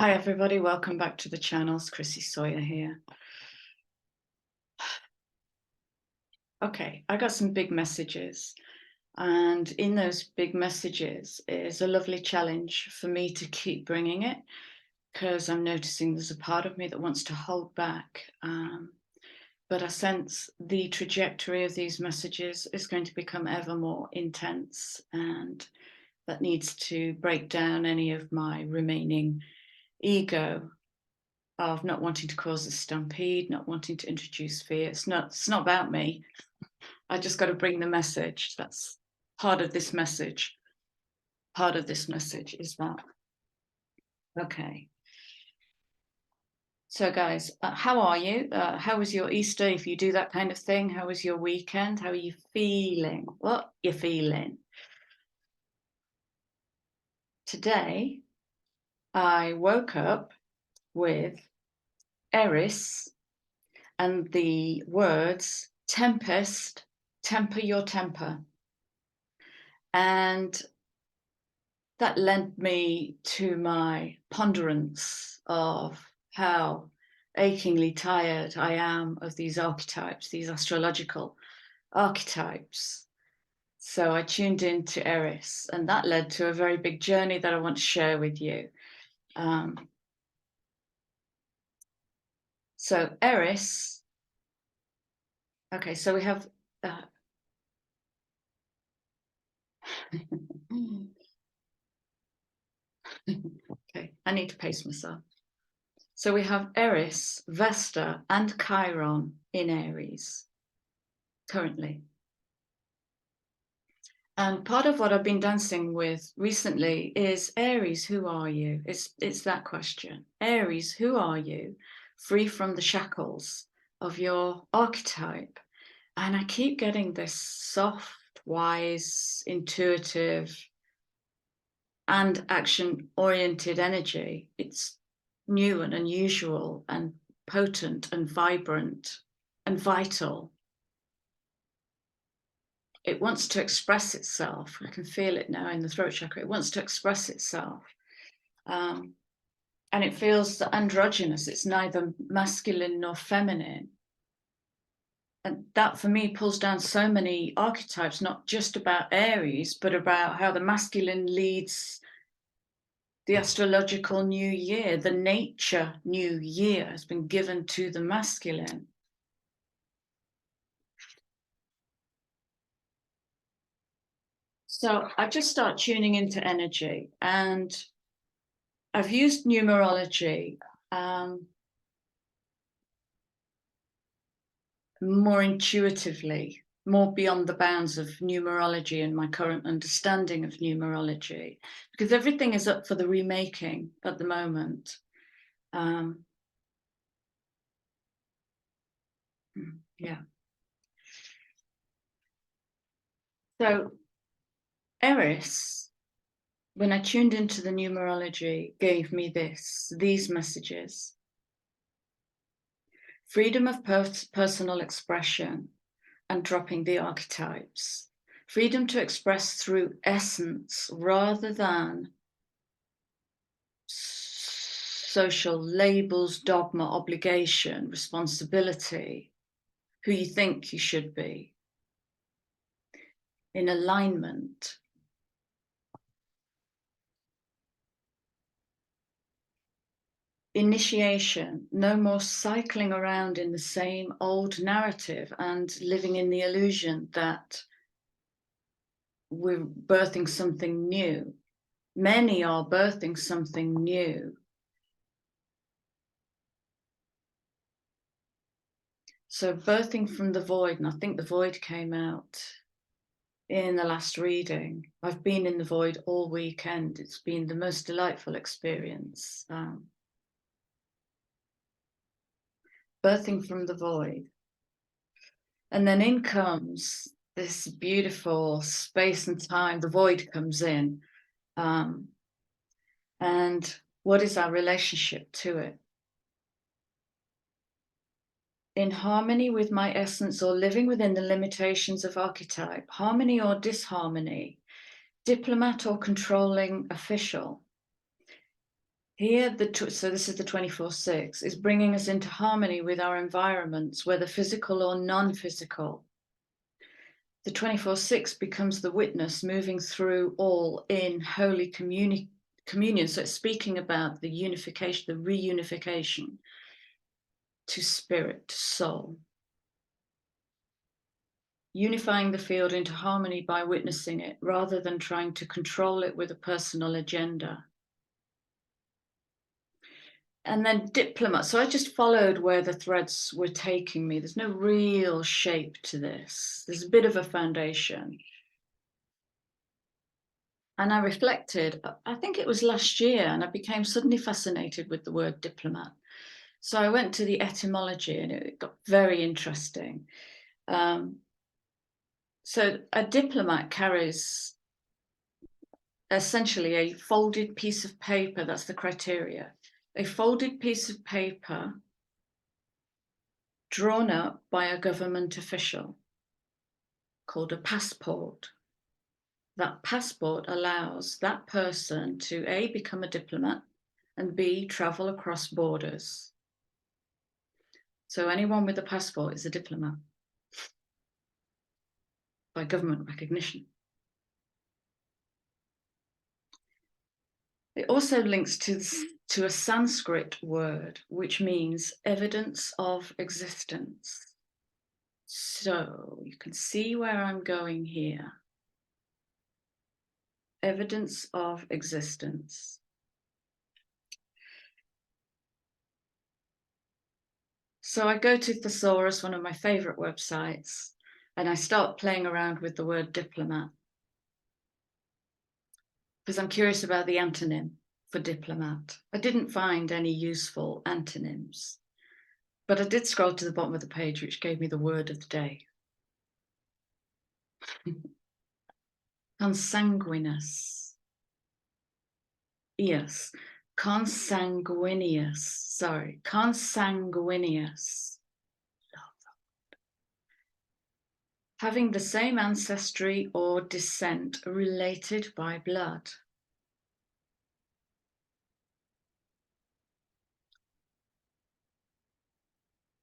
Hi everybody, welcome back to the channel. It's Chrissy Sawyer here. Okay, I got some big messages, and in those big messages is a lovely challenge for me to keep bringing it, because I'm noticing there's a part of me that wants to hold back, but I sense the trajectory of these messages is going to become ever more intense, and that needs to break down any of my remaining ego of not wanting to cause a stampede, not wanting to introduce fear. It's not about me. I just got to bring the message. That's part of this message. Part of this message is that. Okay. So guys, how are you? How was your Easter? If you do that kind of thing, how was your weekend? How are you feeling? What you're feeling? Today, I woke up with Eris and the words, Tempest, temper your temper. And that led me to my ponderance of how achingly tired I am of these archetypes, these astrological archetypes. So I tuned into Eris, and that led to a very big journey that I want to share with you. So Eris, okay, so we have okay, I need to pace myself. So we have Eris, Vesta, and Chiron in Aries currently. And part of what I've been dancing with recently is Aries, who are you? It's that question. Aries, who are you? Free from the shackles of your archetype. And I keep getting this soft, wise, intuitive, and action-oriented energy. It's new and unusual and potent and vibrant and vital. It wants to express itself. I can feel it now in the throat chakra. It wants to express itself. And it feels androgynous. It's neither masculine nor feminine. And that for me pulls down so many archetypes, not just about Aries, but about how the masculine leads the astrological new year. The nature new year has been given to the masculine. So I just start tuning into energy, and I've used numerology more intuitively, more beyond the bounds of numerology and my current understanding of numerology, because everything is up for the remaking at the moment. Yeah. So Eris, when I tuned into the numerology, gave me these messages. Freedom of personal expression and dropping the archetypes. Freedom to express through essence rather than social labels, dogma, obligation, responsibility, who you think you should be. In alignment. Initiation, no more cycling around in the same old narrative and living in the illusion that we're birthing something new. Many are birthing something new. So birthing from the void, and I think the void came out in the last reading. I've been in the void all weekend. It's been the most delightful experience. Birthing from the void. And then in comes this beautiful space and time, the void comes in. And what is our relationship to it? In harmony with my essence or living within the limitations of archetype, harmony or disharmony, diplomat or controlling official. Here, so this is the 24/6, is bringing us into harmony with our environments, whether physical or non-physical. The 24/6 becomes the witness moving through all in holy communion. So it's speaking about the unification, the reunification to spirit, to soul. Unifying the field into harmony by witnessing it, rather than trying to control it with a personal agenda. And then diplomat. So I just followed where the threads were taking me. There's no real shape to this. There's a bit of a foundation. And I reflected, I think it was last year, and I became suddenly fascinated with the word diplomat. So I went to the etymology and it got very interesting. So a diplomat carries essentially a folded piece of paper. That's the criteria. A folded piece of paper drawn up by a government official called a passport. That passport allows that person to A, become a diplomat, and B, travel across borders. So anyone with a passport is a diplomat by government recognition. It also links to a Sanskrit word, which means evidence of existence. So you can see where I'm going here. Evidence of existence. So I go to Thesaurus, one of my favorite websites, and I start playing around with the word diplomat, because I'm curious about the antonym for diplomat. I didn't find any useful antonyms, but I did scroll to the bottom of the page, which gave me the word of the day. Consanguineous. Yes, consanguineous. Sorry, consanguineous. Having the same ancestry or descent, related by blood.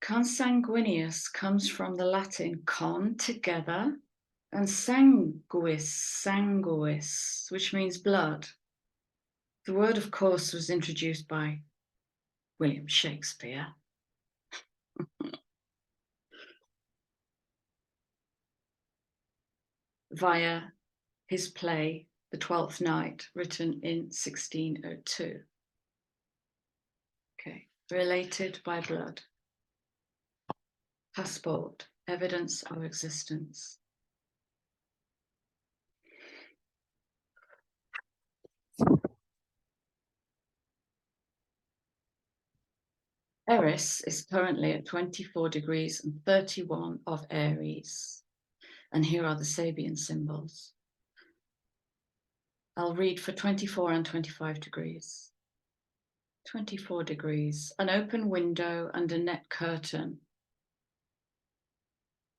Consanguineous comes from the Latin con, together, and sanguis, which means blood. The word, of course, was introduced by William Shakespeare. Via his play, The Twelfth Night, written in 1602. Okay, related by blood. Passport, evidence of existence. Eris is currently at 24 degrees and 31 of Aries. And here are the Sabian symbols. I'll read for 24 and 25 degrees. 24 degrees, an open window and a net curtain,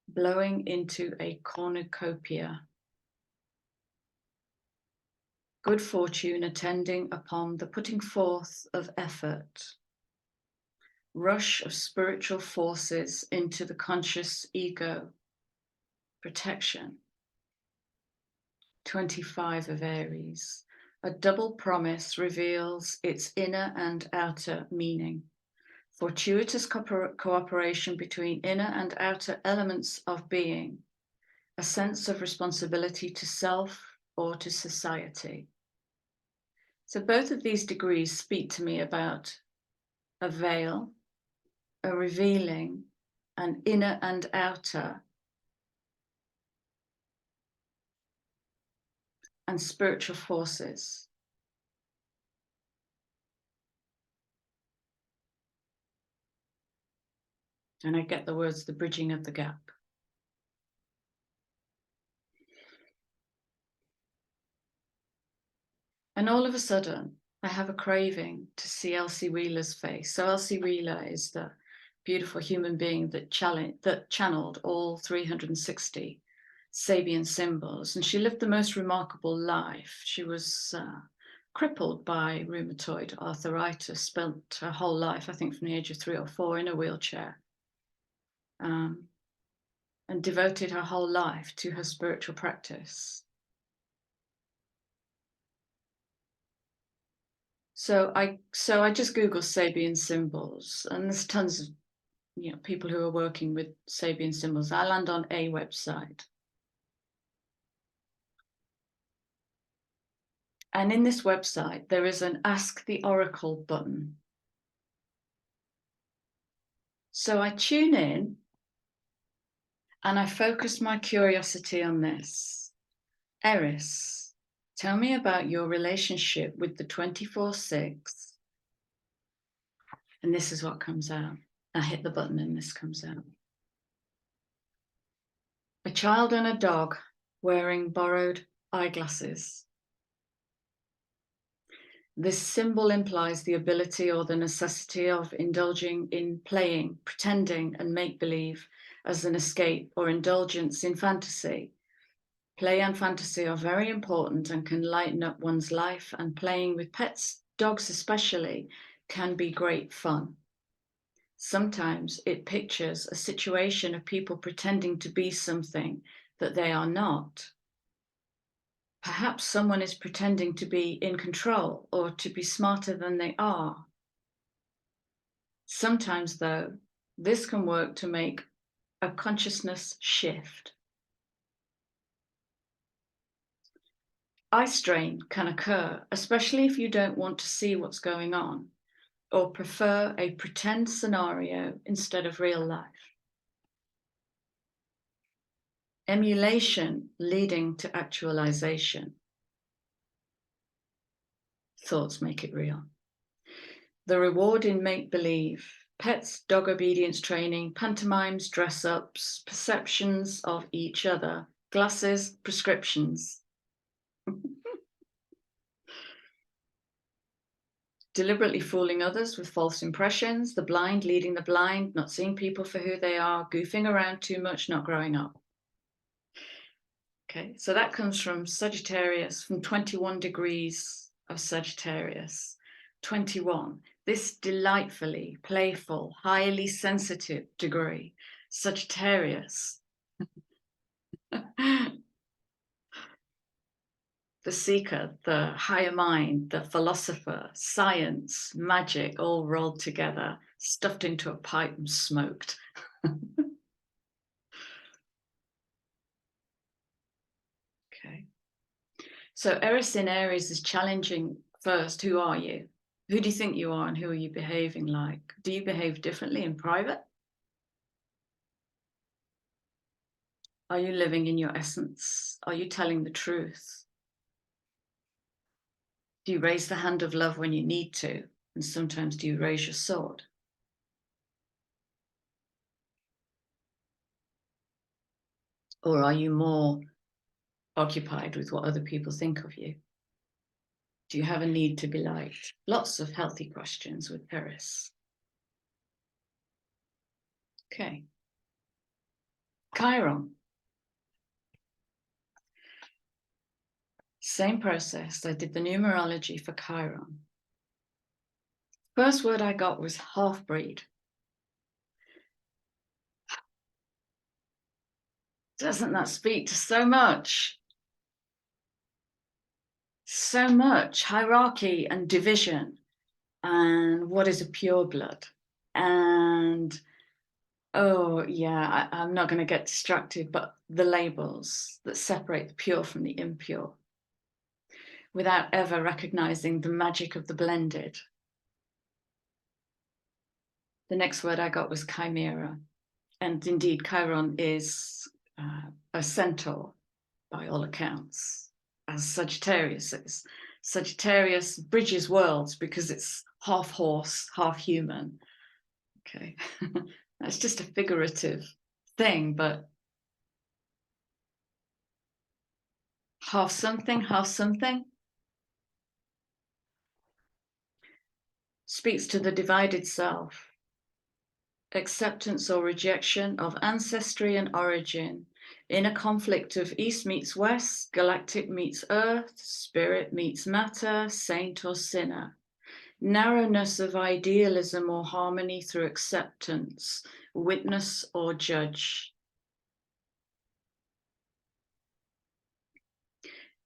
blowing into a cornucopia. Good fortune attending upon the putting forth of effort. Rush of spiritual forces into the conscious ego. Protection. 25 of Aries. A double promise reveals its inner and outer meaning. Fortuitous cooperation between inner and outer elements of being. A sense of responsibility to self or to society. So both of these degrees speak to me about a veil, a revealing, an inner and outer, and spiritual forces. And I get the words, the bridging of the gap. And all of a sudden, I have a craving to see Elsie Wheeler's face. So Elsie Wheeler is the beautiful human being that channeled all 360 Sabian symbols. And she lived the most remarkable life. She was crippled by rheumatoid arthritis, spent her whole life, I think from the age of 3 or 4, in a wheelchair, and devoted her whole life to her spiritual practice. So I just Googled Sabian symbols, and there's tons of people who are working with Sabian symbols. I land on a website. And in this website, there is an Ask the Oracle button. So I tune in and I focus my curiosity on this. Eris, tell me about your relationship with the 24/6. And this is what comes out. I hit the button and this comes out. A child and a dog wearing borrowed eyeglasses. This symbol implies the ability or the necessity of indulging in playing, pretending, and make-believe as an escape or indulgence in fantasy. Play and fantasy are very important and can lighten up one's life, and playing with pets, dogs especially, can be great fun. Sometimes it pictures a situation of people pretending to be something that they are not. Perhaps someone is pretending to be in control or to be smarter than they are. Sometimes, though, this can work to make a consciousness shift. Eye strain can occur, especially if you don't want to see what's going on or prefer a pretend scenario instead of real life. Emulation leading to actualization. Thoughts make it real. The reward in make-believe, pets, dog obedience training, pantomimes, dress-ups, perceptions of each other, glasses, prescriptions. Deliberately fooling others with false impressions, the blind leading the blind, not seeing people for who they are, goofing around too much, not growing up. Okay, so that comes from Sagittarius, from 21 degrees of Sagittarius. 21, this delightfully playful, highly sensitive degree, Sagittarius. The seeker, the higher mind, the philosopher, science, magic, all rolled together, stuffed into a pipe and smoked. Okay. So Eris in Aries is challenging first, who are you? Who do you think you are and who are you behaving like? Do you behave differently in private? Are you living in your essence? Are you telling the truth? Do you raise the hand of love when you need to? And sometimes do you raise your sword? Or are you more occupied with what other people think of you? Do you have a need to be liked? Lots of healthy questions with Eris. Okay. Chiron. Same process. I did the numerology for Chiron. First word I got was half-breed. Doesn't that speak to so much? So much hierarchy and division, and what is a pure blood, and oh yeah, I'm not going to get distracted, but the labels that separate the pure from the impure without ever recognizing the magic of the blended. The next word I got was chimera, and indeed Chiron is a centaur by all accounts, as Sagittarius is. Sagittarius bridges worlds because it's half horse, half human. Okay, that's just a figurative thing, but half something, half something. Speaks to the divided self, acceptance or rejection of ancestry and origin, In a conflict of East meets West, galactic meets Earth, spirit meets matter, saint or sinner. Narrowness of idealism or harmony through acceptance, witness or judge.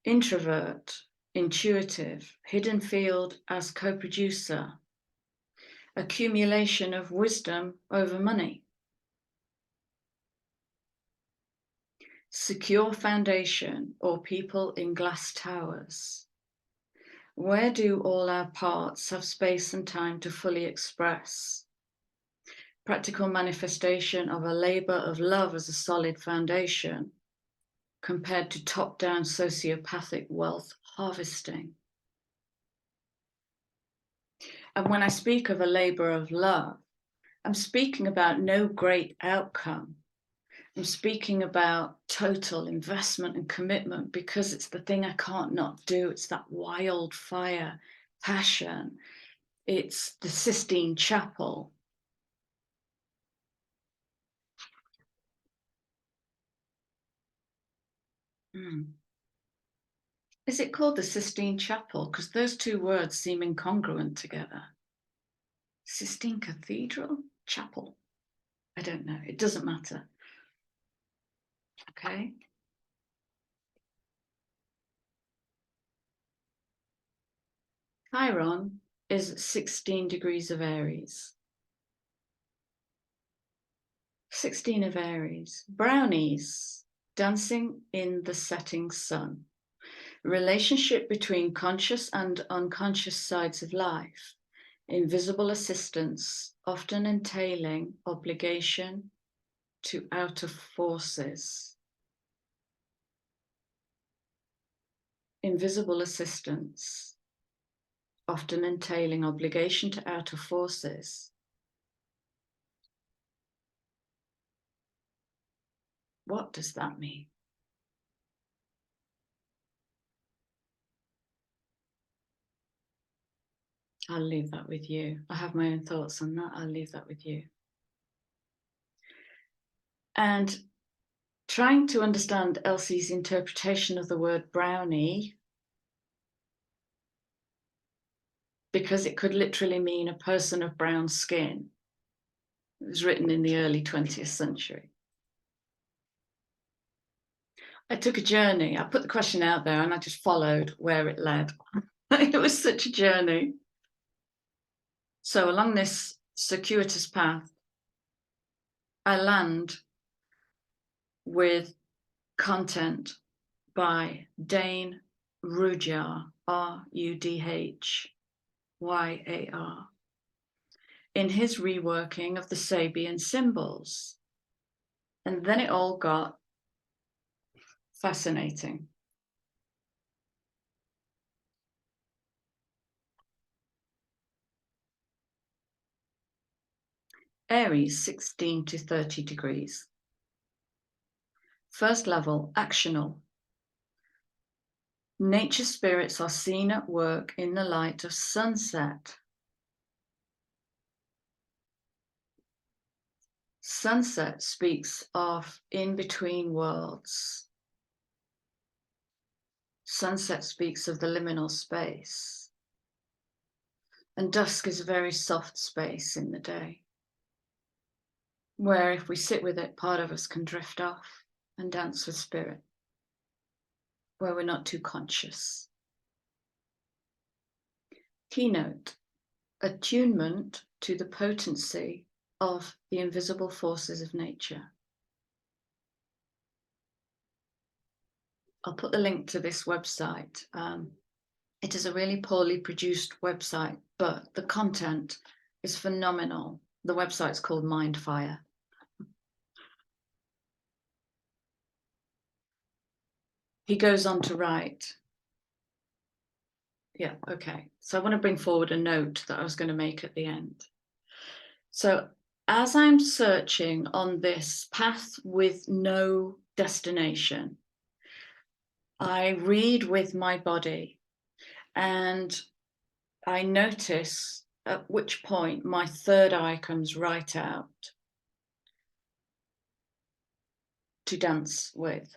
Introvert, intuitive, hidden field as co-producer. Accumulation of wisdom over money. Secure foundation or people in glass towers. Where do all our parts have space and time to fully express? Practical manifestation of a labor of love as a solid foundation compared to top-down sociopathic wealth harvesting. And when I speak of a labor of love, I'm speaking about no great outcome. I'm speaking about total investment and commitment because it's the thing I can't not do. It's that wildfire passion. It's the Sistine Chapel. Is it called the Sistine Chapel? Because those two words seem incongruent together. Sistine Cathedral? Chapel? I don't know. It doesn't matter. Okay. Chiron is 16 degrees of Aries. 16 of Aries. Brownies, dancing in the setting sun. Relationship between conscious and unconscious sides of life. Invisible assistance, often entailing obligation to outer forces. Invisible assistance, often entailing obligation to outer forces. What does that mean? I'll leave that with you. I have my own thoughts on that. I'll leave that with you. And trying to understand Elsie's interpretation of the word brownie, because it could literally mean a person of brown skin. It was written in the early 20th century. I took a journey. I put the question out there and I just followed where it led. It was such a journey. So along this circuitous path, I land with content by Dane Rudhyar, Rudhyar, in his reworking of the Sabian symbols. And then it all got fascinating. Aries, 16 to 30 degrees. First level, actional. Nature spirits are seen at work in the light of sunset. Sunset speaks of in-between worlds. Sunset speaks of the liminal space. And dusk is a very soft space in the day, where if we sit with it, part of us can drift off and dance with spirit, where we're not too conscious. Keynote, attunement to the potency of the invisible forces of nature. I'll put the link to this website. It is a really poorly produced website, but the content is phenomenal. The website's called Mindfire. He goes on to write. Yeah, okay. So I want to bring forward a note that I was going to make at the end. So as I'm searching on this path with no destination, I read with my body and I notice at which point my third eye comes right out. to dance with.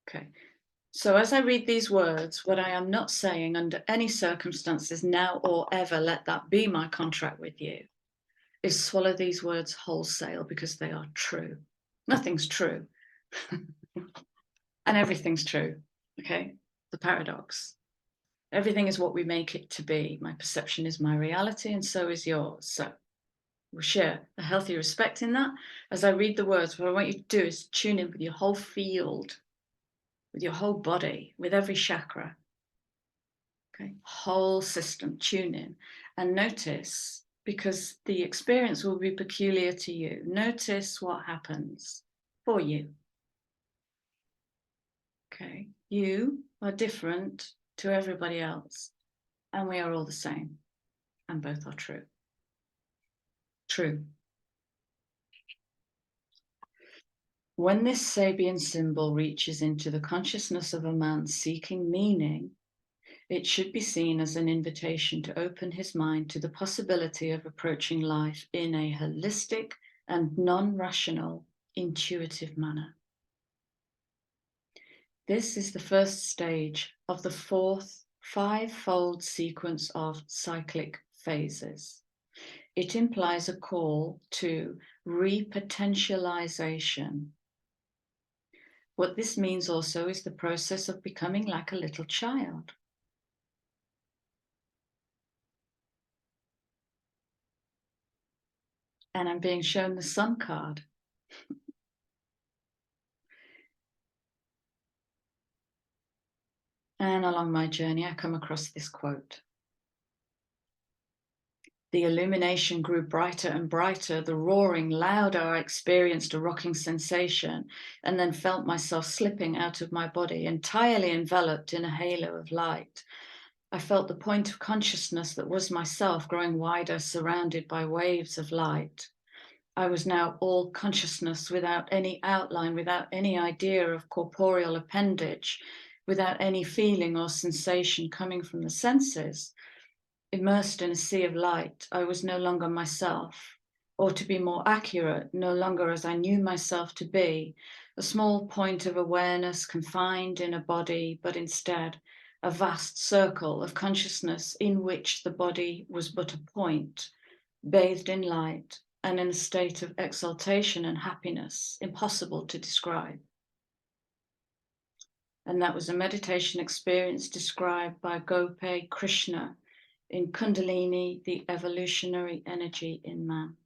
Okay. So as I read these words, what I am not saying under any circumstances now or ever, let that be my contract with you, is swallow these words wholesale because they are true. Nothing's true. And everything's true. Okay. The paradox. Everything is what we make it to be. My perception is my reality, and so is yours. So we'll share a healthy respect in that. As I read the words, what I want you to do is tune in with your whole field, with your whole body, with every chakra. Okay, whole system, tune in and notice, because the experience will be peculiar to you. Notice what happens for you. Okay, you are different to everybody else, and we are all the same, and both are true. True. When this Sabian symbol reaches into the consciousness of a man seeking meaning, it should be seen as an invitation to open his mind to the possibility of approaching life in a holistic and non-rational, intuitive manner. This is the first stage of the fourth five-fold sequence of cyclic phases. It implies a call to repotentialization. What this means also is the process of becoming like a little child. And I'm being shown the Sun card. And along my journey, I come across this quote. The illumination grew brighter and brighter, the roaring louder. I experienced a rocking sensation and then felt myself slipping out of my body, entirely enveloped in a halo of light. I felt the point of consciousness that was myself growing wider, surrounded by waves of light. I was now all consciousness, without any outline, without any idea of corporeal appendage, without any feeling or sensation coming from the senses. Immersed in a sea of light, I was no longer myself, or to be more accurate, no longer as I knew myself to be, a small point of awareness confined in a body, but instead a vast circle of consciousness in which the body was but a point, bathed in light and in a state of exaltation and happiness impossible to describe. And that was a meditation experience described by Gope Krishna in Kundalini, the evolutionary energy in man.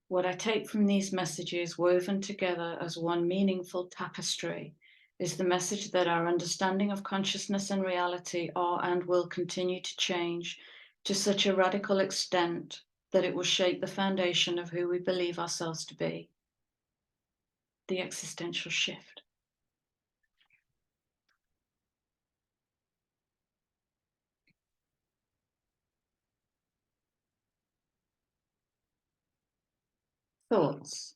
What I take from these messages woven together as one meaningful tapestry is the message that our understanding of consciousness and reality are and will continue to change to such a radical extent that it will shape the foundation of who we believe ourselves to be. The existential shift. Thoughts.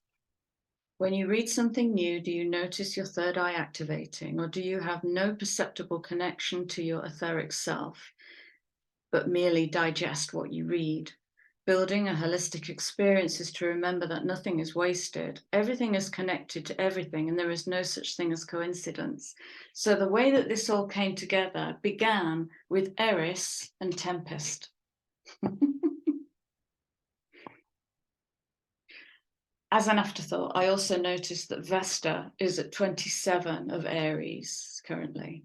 When you read something new, do you notice your third eye activating, or do you have no perceptible connection to your etheric self, but merely digest what you read? Building a holistic experience is to remember that nothing is wasted. Everything is connected to everything, and there is no such thing as coincidence. So the way that this all came together began with Eris and Tempest. As an afterthought, I also noticed that Vesta is at 27 of Aries currently.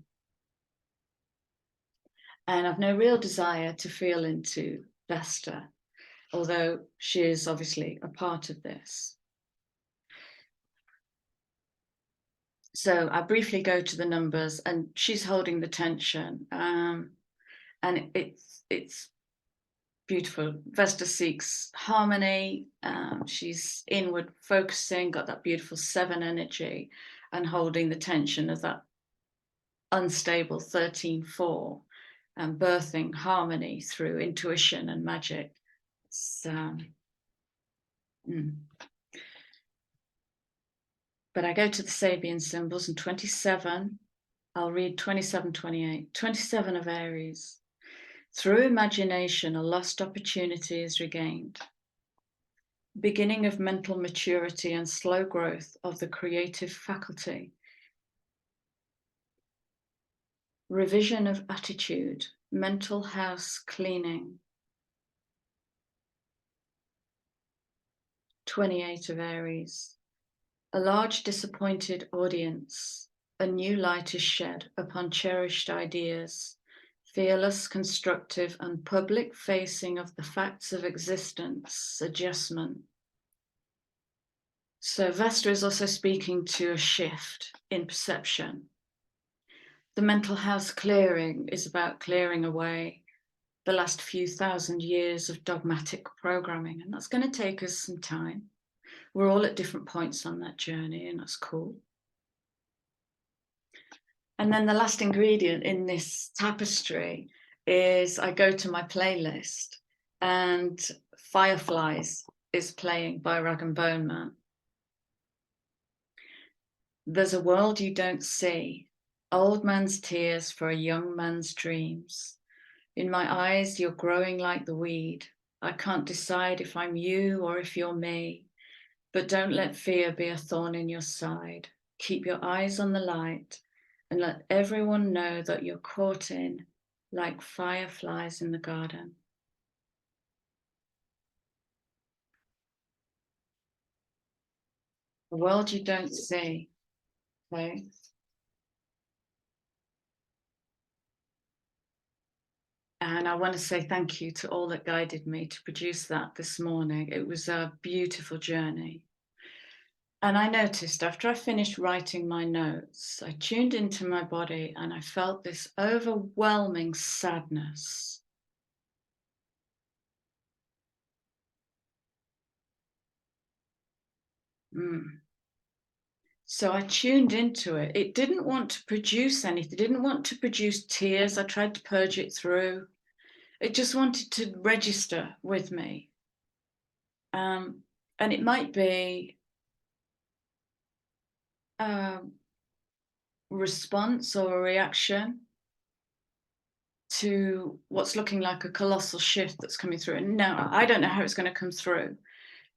And I've no real desire to feel into Vesta, although she is obviously a part of this. So I briefly go to the numbers, and she's holding the tension. And it's beautiful. Vesta seeks harmony. She's inward focusing, got that beautiful 7 energy, and holding the tension of that unstable 13-4, and birthing harmony through intuition and magic. But I go to the Sabian symbols, and 27 I'll read 27, 28. 27 of Aries. Through imagination, a lost opportunity is regained. Beginning of mental maturity and slow growth of the creative faculty. Revision of attitude, mental house cleaning. 28 of Aries. A large disappointed audience. A new light is shed upon cherished ideas. Fearless, constructive, and public facing of the facts of existence. Adjustment. So Vesta is also speaking to a shift in perception. The mental house clearing is about clearing away the last few thousand years of dogmatic programming, and that's going to take us some time. We're all at different points on that journey, and that's cool. And then the last ingredient in this tapestry is I go to my playlist and Fireflies is playing by Rag and Bone Man. There's a world you don't see, old man's tears for a young man's dreams. In my eyes, you're growing like the weed. I can't decide if I'm you or if you're me, but don't let fear be a thorn in your side. Keep your eyes on the light and let everyone know that you're caught in like fireflies in the garden. A world you don't see, okay? And I want to say thank you to all that guided me to produce that this morning. It was a beautiful journey. And I noticed after I finished writing my notes, I tuned into my body and I felt this overwhelming sadness. So I tuned into it. It didn't want to produce anything. It didn't want to produce tears. I tried to purge it through. It just wanted to register with me. And it might be a response or a reaction to what's looking like a colossal shift that's coming through. And now I don't know how it's going to come through.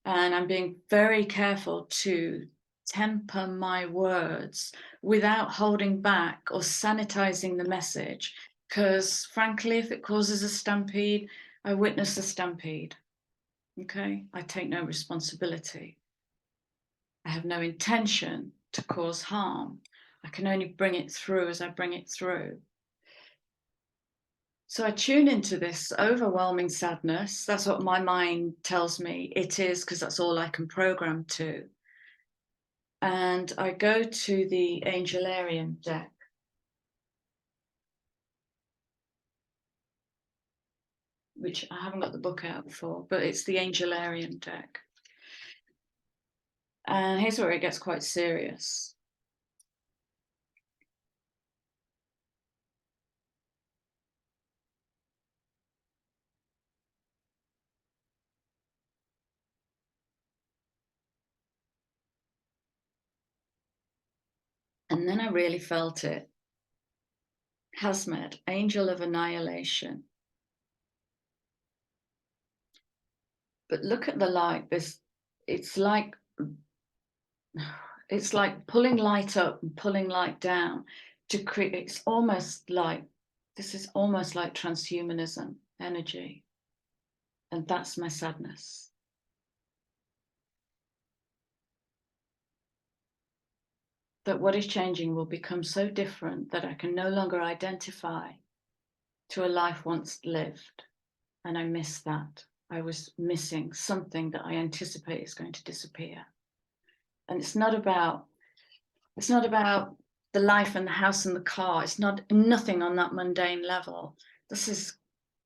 And I'm being very careful to temper my words without holding back or sanitizing the message. Because frankly, if it causes a stampede, I witness a stampede. Okay, I take no responsibility. I have no intention to cause harm. I can only bring it through as I bring it through. So I tune into this overwhelming sadness. That's what my mind tells me it is, because that's all I can program to. And I go to the Angelarian deck. Which I haven't got the book out for, but it's the Angelarian deck. And here's where it gets quite serious. And then I really felt it. Hazmet, Angel of Annihilation. But look at the light. It's like pulling light up and pulling light down to create. It's almost like this is almost like transhumanism energy, and that's my sadness. That what is changing will become so different that I can no longer identify to a life once lived, and I miss that. I was missing something that I anticipate is going to disappear. And it's not about the life and the house and the car. It's nothing on that mundane level. This is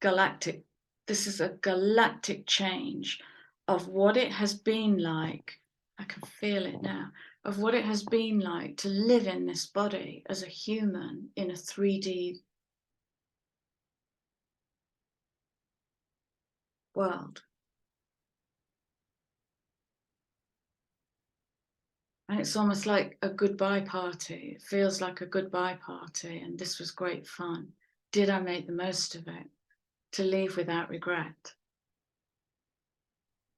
galactic. This is a galactic change of what it has been like. I can feel it now, of what it has been like to live in this body as a human in a 3D world. And it's almost like a goodbye party. It feels like a goodbye party. And this was great fun. Did I make the most of it? To leave without regret.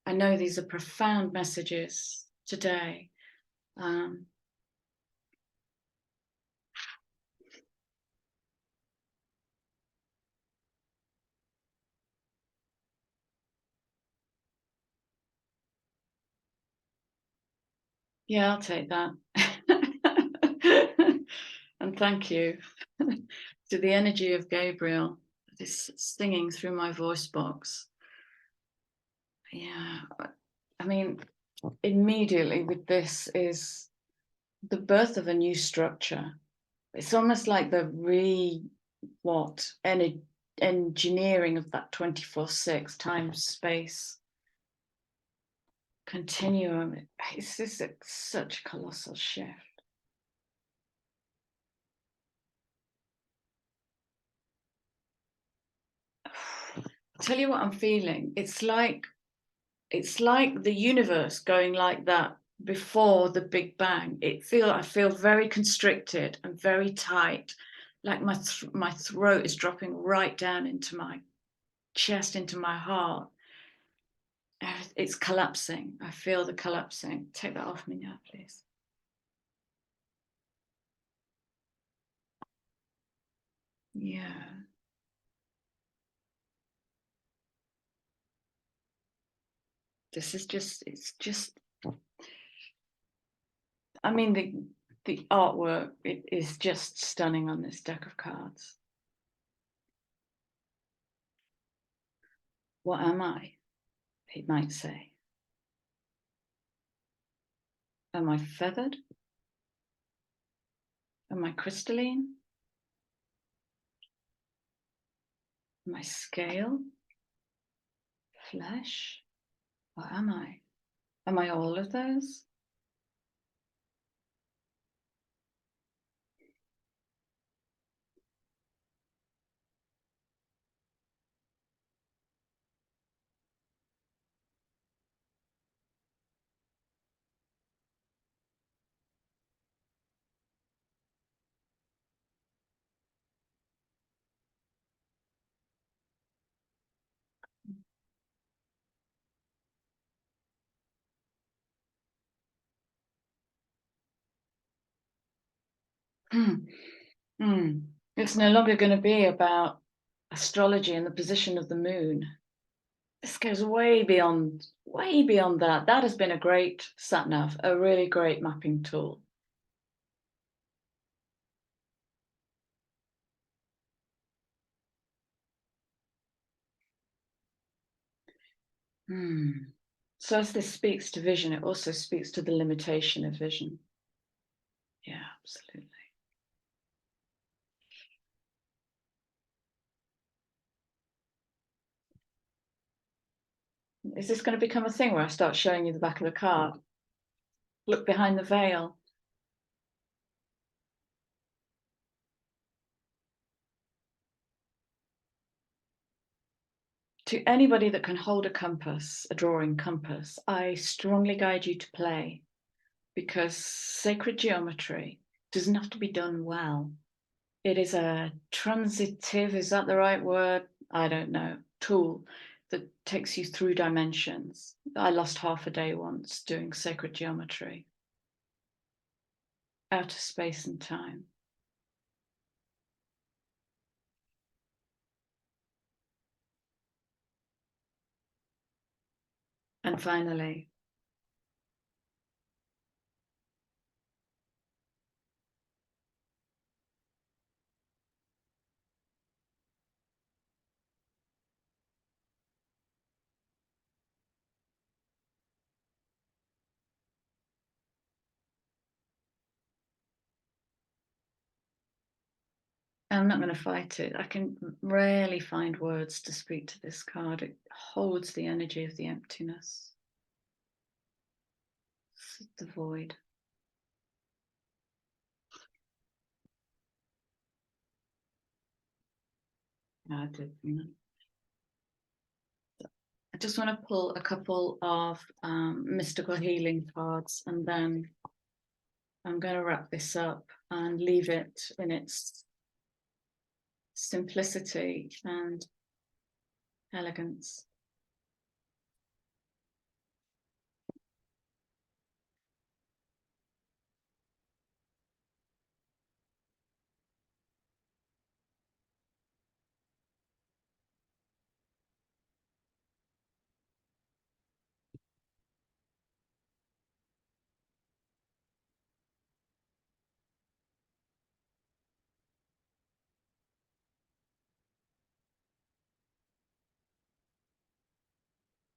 I know these are profound messages today. Yeah, I'll take that. And thank you to the energy of Gabriel, this singing through my voice box. Yeah, I mean, immediately with this is the birth of a new structure. It's almost like the engineering of that 24/6 time space continuum. It's just such a colossal shift. I'll tell you what I'm feeling. It's like the universe going like that before the Big Bang. I feel very constricted and very tight, like my throat is dropping right down into my chest, into my heart. It's collapsing. I feel the collapsing. Take that off me now, please. Yeah. It's just, I mean, the artwork, it is just stunning on this deck of cards. What am I? It might say. Am I feathered? Am I crystalline? Am I scale? Flesh? What am I? Am I all of those? It's no longer going to be about astrology and the position of the moon. This goes way beyond that. That has been a great sat nav, a really great mapping tool. So as this speaks to vision, it also speaks to the limitation of vision. Yeah, absolutely. Is this going to become a thing where I start showing you the back of the card? Look behind the veil. To anybody that can hold a compass, a drawing compass, I strongly guide you to play, because sacred geometry doesn't have to be done well. It is a transitive, is that the right word? I don't know, tool that takes you through dimensions. I lost half a day once doing sacred geometry. Outer space and time. And finally, I'm not going to fight it. I can rarely find words to speak to this card. It holds the energy of the emptiness, the void. I did, I just want to pull a couple of mystical healing cards, and then I'm going to wrap this up and leave it in its simplicity and elegance.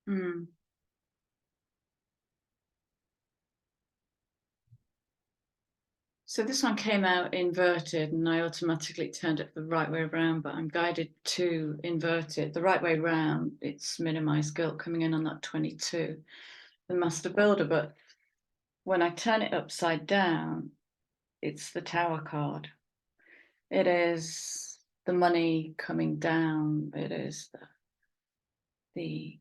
Mm. So this one came out inverted and I automatically turned it the right way around, but I'm guided to invert it the right way around. It's minimized guilt coming in on that 22, the master builder. But when I turn it upside down, it's the Tower card. It is the money coming down. It is the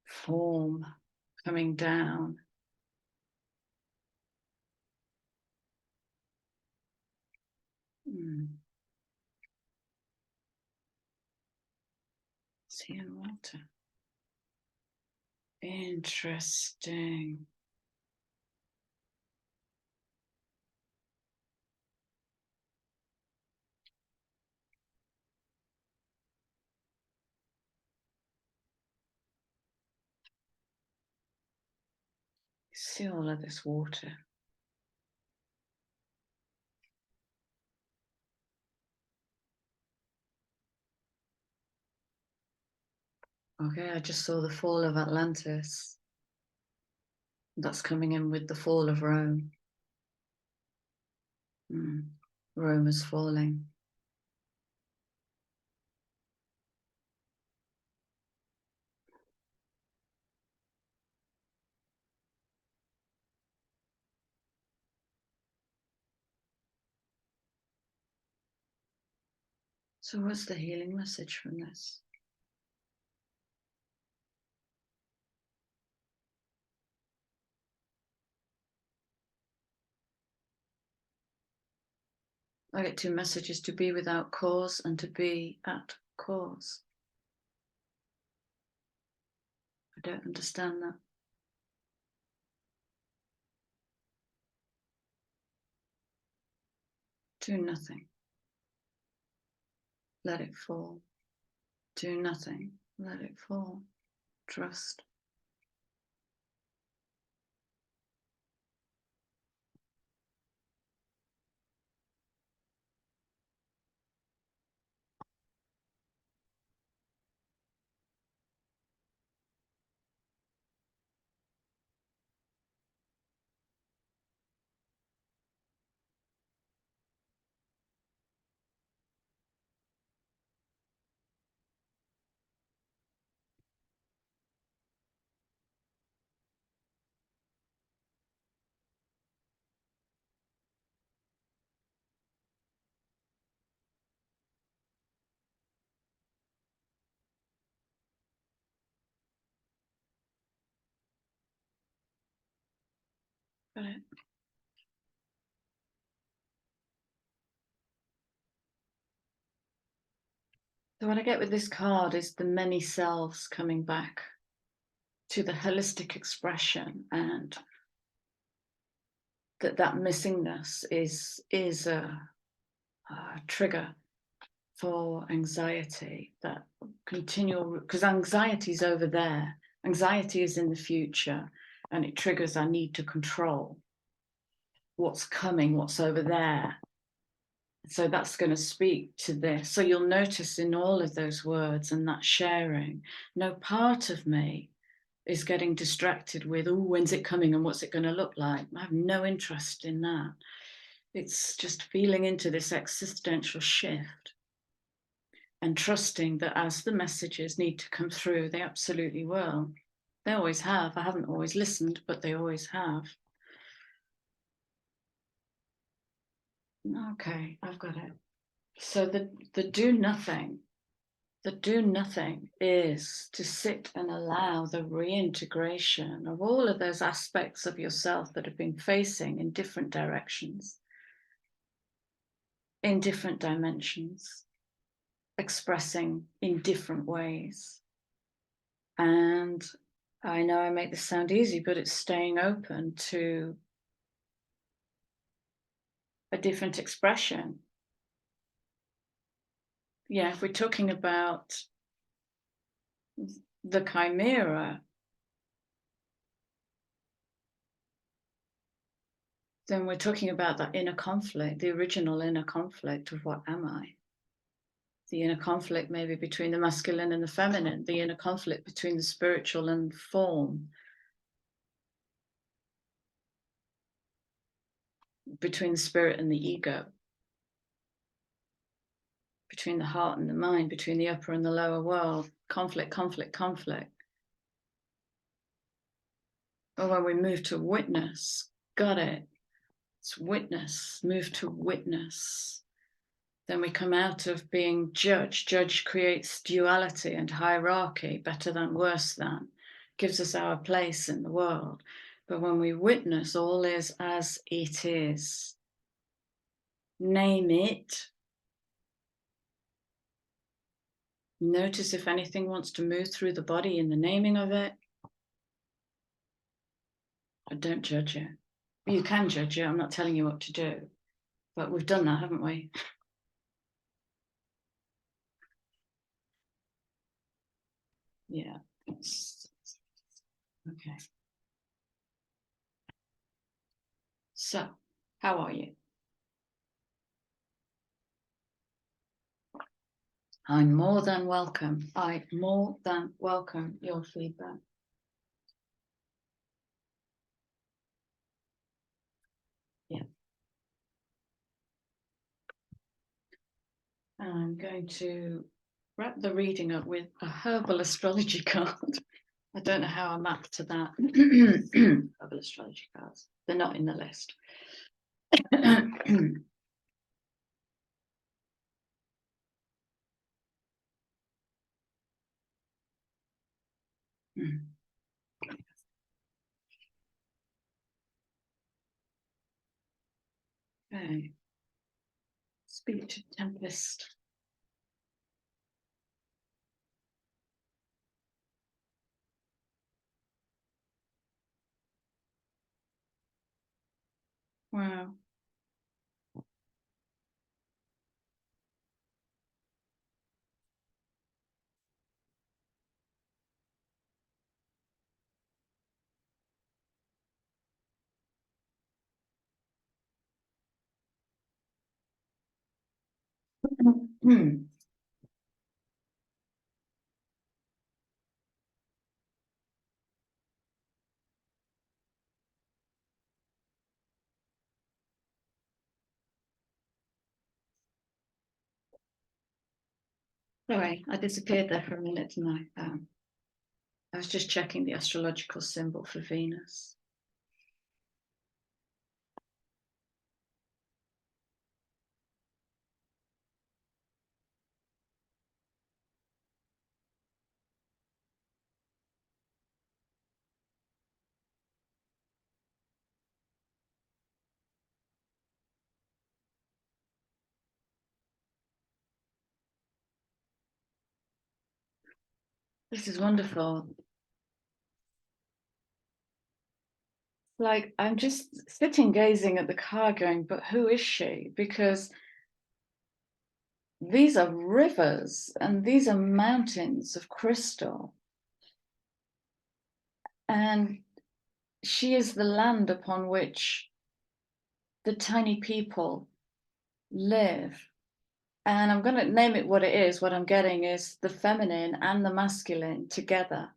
form coming down. Sea and water. Interesting. See all of this water. Okay, I just saw the fall of Atlantis. That's coming in with the fall of Rome. Rome is falling. So what's the healing message from this? I get two messages: to be without cause and to be at cause. I don't understand that. Do nothing. Let it fall. Do nothing. Let it fall. Trust. Got it. So what I get with this card is the many selves coming back to the holistic expression, and that missingness is a trigger for anxiety, that continual, because anxiety is over there. Anxiety is in the future, and it triggers our need to control what's coming, what's over there. So that's going to speak to this. So you'll notice in all of those words and that sharing, no part of me is getting distracted with, oh, when's it coming and what's it going to look like? I have no interest in that. It's just feeling into this existential shift and trusting that as the messages need to come through, they absolutely will. They always have. I haven't always listened, but they always have. Okay, I've got it. So the do nothing The do nothing is to sit and allow the reintegration of all of those aspects of yourself that have been facing in different directions, in different dimensions, expressing in different ways. And I know I make this sound easy, but it's staying open to a different expression. Yeah, if we're talking about the chimera, then we're talking about that inner conflict, the original inner conflict of what am I? The inner conflict maybe between the masculine and the feminine, the inner conflict between the spiritual and form, between the spirit and the ego, between the heart and the mind, between the upper and the lower world, conflict, conflict, conflict. But when we move to witness, got it, it's witness, move to witness. Then we come out of being judge. Judge creates duality and hierarchy, better than, worse than, gives us our place in the world. But when we witness, all is as it is. Name it. Notice if anything wants to move through the body in the naming of it. I don't judge it. You can judge it. I'm not telling you what to do. But we've done that, haven't we? Yeah. Okay. So, how are you? I'm more than welcome. I more than welcome your feedback. Yeah. I'm going to wrap the reading up with a herbal astrology card. I don't know how I'm up to that. Herbal astrology cards. They're not in the list. Okay. Speak to Tempest. Wow. Sorry, I disappeared there for a minute tonight. I was just checking the astrological symbol for Venus. This is wonderful. Like, I'm just sitting gazing at the card going, but who is she? Because these are rivers and these are mountains of crystal. And she is the land upon which the tiny people live. And I'm going to name it what it is. What I'm getting is the feminine and the masculine together.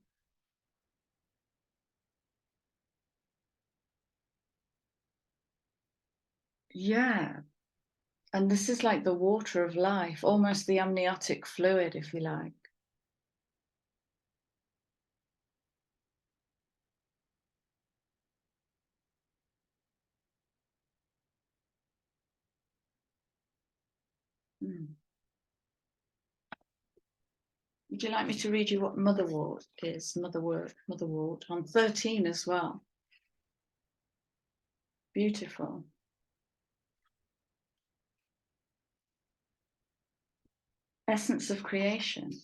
Yeah. And this is like the water of life, almost the amniotic fluid, if you like. Mm. Would you like me to read you what motherwort is? Motherwort on 13 as well. Beautiful. Essence of creation.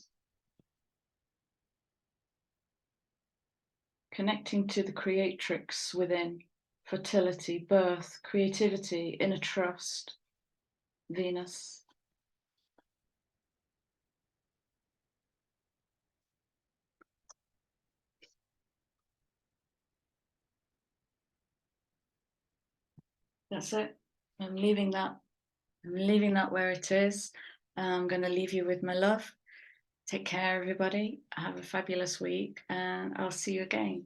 Connecting to the creatrix within. Fertility, birth, creativity, inner trust. Venus. That's it. I'm leaving that where it is. I'm going to leave you with my love. Take care, everybody. Have a fabulous week, and I'll see you again.